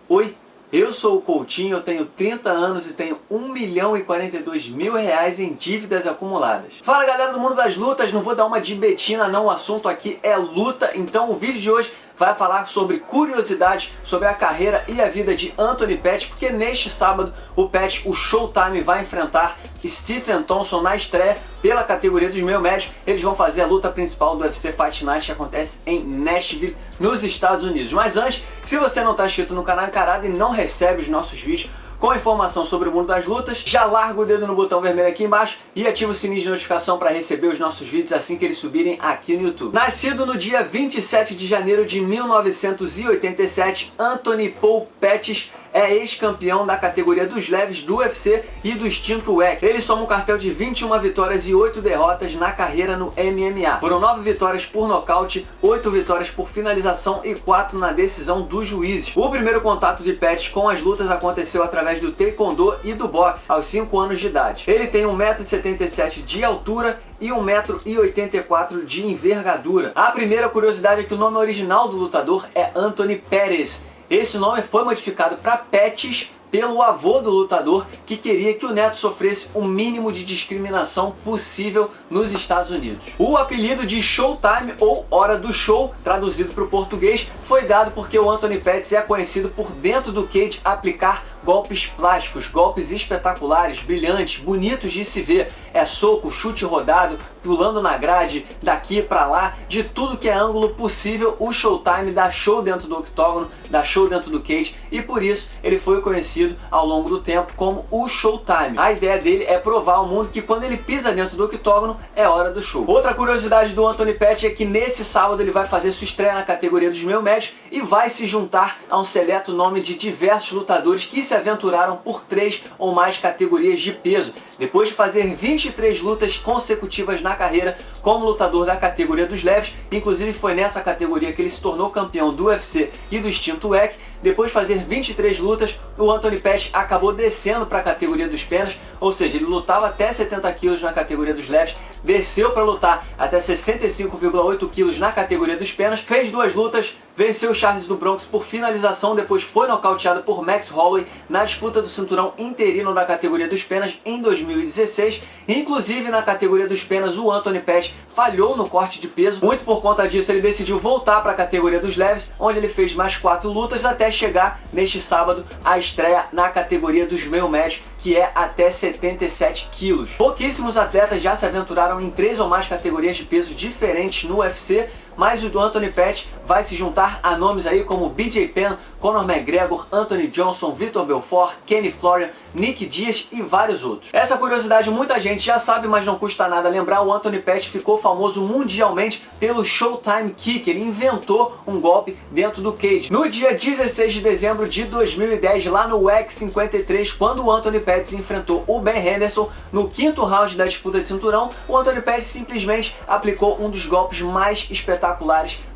Oi, eu sou o Coutinho, eu tenho 30 anos e tenho R$ 1.042.000 em dívidas acumuladas. Fala galera do mundo das lutas, não vou dar uma de Betina não, o assunto aqui é luta, então o vídeo de hoje vai falar sobre curiosidades sobre a carreira e a vida de Anthony Pettis, porque neste sábado o Pettis, o Showtime, vai enfrentar Stephen Thompson na estreia pela categoria dos meio médios. Eles vão fazer a luta principal do UFC Fight Night, que acontece em Nashville, nos Estados Unidos. Mas antes, se você não está inscrito no canal Encarada e não recebe os nossos vídeos com informação sobre o mundo das lutas, já larga o dedo no botão vermelho aqui embaixo e ativa o sininho de notificação para receber os nossos vídeos assim que eles subirem aqui no YouTube. Nascido no dia 27 de janeiro de 1987, Anthony Paul Pettis é ex-campeão da categoria dos leves do UFC e do extinto WEC. Ele soma um cartel de 21 vitórias e 8 derrotas na carreira no MMA. Foram 9 vitórias por nocaute, 8 vitórias por finalização e 4 na decisão dos juízes. O primeiro contato de Pettis com as lutas aconteceu através do taekwondo e do boxe, aos 5 anos de idade. Ele tem 1,77 m de altura e 1,84 m de envergadura. A primeira curiosidade é que o nome original do lutador é Anthony Pettis. Esse nome foi modificado para Pettis pelo avô do lutador, que queria que o neto sofresse o mínimo de discriminação possível nos Estados Unidos. O apelido de Showtime, ou Hora do Show, traduzido para o português, foi dado porque o Anthony Pettis é conhecido por dentro do cage aplicar golpes plásticos, golpes espetaculares, brilhantes, bonitos de se ver. É soco, chute rodado, pulando na grade, daqui pra lá, de tudo que é ângulo possível. O Showtime dá show dentro do octógono, dá show dentro do cage, e por isso ele foi conhecido ao longo do tempo como o Showtime. A ideia dele é provar ao mundo que quando ele pisa dentro do octógono é hora do show. Outra curiosidade do Anthony Pettis é que nesse sábado ele vai fazer sua estreia na categoria dos meio médios e vai se juntar a um seleto nome de diversos lutadores que se aventuraram por 3 ou mais categorias de peso. Depois de fazer 23 lutas consecutivas na carreira como lutador da categoria dos leves, inclusive foi nessa categoria que ele se tornou campeão do UFC e do extinto WEC. Depois de fazer 23 lutas, o Anthony Pettis acabou descendo para a categoria dos penas, ou seja, ele lutava até 70 quilos na categoria dos leves, desceu para lutar até 65,8 quilos na categoria dos penas, fez 2 lutas, venceu o Charles do Bronx por finalização, depois foi nocauteado por Max Holloway na disputa do cinturão interino da categoria dos penas em 2016. Inclusive na categoria dos penas o Anthony Pettis falhou no corte de peso, muito por conta disso ele decidiu voltar para a categoria dos leves, onde ele fez mais 4 lutas até chegar neste sábado à estreia na categoria dos meio médios, que é até 77 quilos. Pouquíssimos atletas já se aventuraram em 3 ou mais categorias de peso diferentes no UFC, mas o do Anthony Pettis vai se juntar a nomes aí como BJ Penn, Conor McGregor, Anthony Johnson, Vitor Belfort, Kenny Florian, Nick Diaz e vários outros. Essa curiosidade muita gente já sabe, mas não custa nada lembrar. O Anthony Pettis ficou famoso mundialmente pelo Showtime Kick. Ele inventou um golpe dentro do cage. No dia 16 de dezembro de 2010, lá no WEC 53, quando o Anthony Pettis enfrentou o Ben Henderson no 5º round da disputa de cinturão, o Anthony Pettis simplesmente aplicou um dos golpes mais espetaculares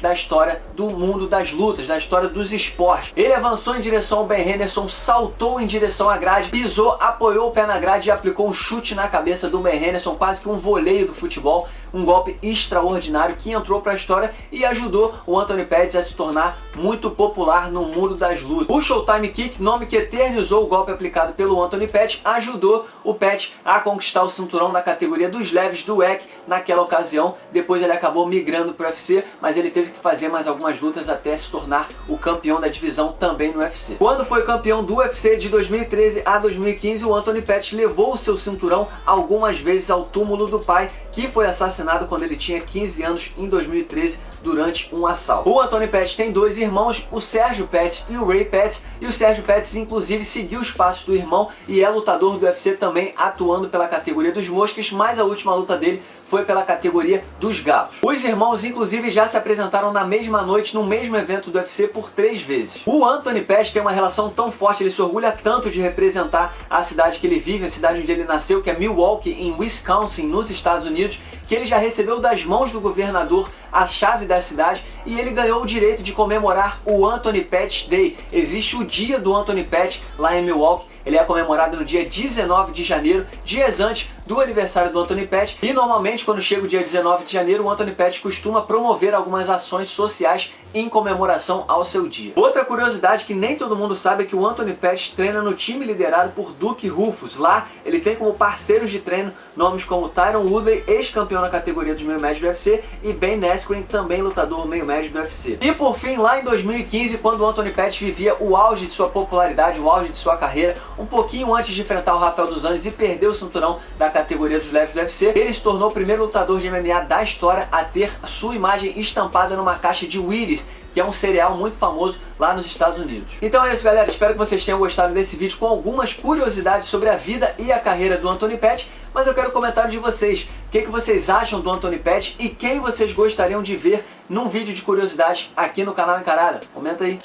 da história do mundo das lutas, da história dos esportes. Ele avançou em direção ao Ben Henderson, saltou em direção à grade, pisou, apoiou o pé na grade e aplicou um chute na cabeça do Ben Henderson, quase que um voleio do futebol, um golpe extraordinário que entrou para a história e ajudou o Anthony Pettis a se tornar muito popular no mundo das lutas. O Showtime Kick, nome que eternizou o golpe aplicado pelo Anthony Pettis, ajudou o Pettis a conquistar o cinturão da categoria dos leves do WEC naquela ocasião. Depois ele acabou migrando para o UFC, mas ele teve que fazer mais algumas lutas até se tornar o campeão da divisão também no UFC. Quando foi campeão do UFC de 2013 a 2015, o Anthony Pettis levou o seu cinturão algumas vezes ao túmulo do pai, que foi assassinado quando ele tinha 15 anos em 2013 durante um assalto. O Anthony Pettis tem 2 irmãos, o Sérgio Pettis e o Ray Pettis, e o Sérgio Pettis inclusive seguiu os passos do irmão e é lutador do UFC também, atuando pela categoria dos moscas, mas a última luta dele foi pela categoria dos galos. Os irmãos inclusive já se apresentaram na mesma noite no mesmo evento do UFC por 3 vezes. O Anthony Pettis tem uma relação tão forte, ele se orgulha tanto de representar a cidade que ele vive, a cidade onde ele nasceu, que é Milwaukee, em Wisconsin, nos Estados Unidos, que ele já recebeu das mãos do governador a chave da cidade e ele ganhou o direito de comemorar o Anthony Pettis Day. Existe o dia do Anthony Pettis lá em Milwaukee, ele é comemorado no dia 19 de janeiro, dias antes do aniversário do Anthony Pettis, e normalmente quando chega o dia 19 de janeiro o Anthony Pettis costuma promover algumas ações sociais em comemoração ao seu dia. Outra curiosidade que nem todo mundo sabe é que o Anthony Pettis treina no time liderado por Duke Roufus. Lá ele tem como parceiros de treino nomes como Tyron Woodley, ex-campeão na categoria dos meio médios do UFC, e Ben Askren, também lutador meio médio do UFC. E por fim, lá em 2015, quando o Anthony Pettis vivia o auge de sua popularidade, o auge de sua carreira, um pouquinho antes de enfrentar o Rafael dos Anjos e perder o cinturão da categoria dos leves do UFC, ele se tornou o primeiro lutador de MMA da história a ter sua imagem estampada numa caixa de Wheaties, que é um cereal muito famoso lá nos Estados Unidos. Então é isso, galera, espero que vocês tenham gostado desse vídeo com algumas curiosidades sobre a vida e a carreira do Anthony Pettis, mas eu quero comentários de vocês. O que vocês acham do Anthony Pettis e quem vocês gostariam de ver num vídeo de curiosidades aqui no canal Encarada? Comenta aí.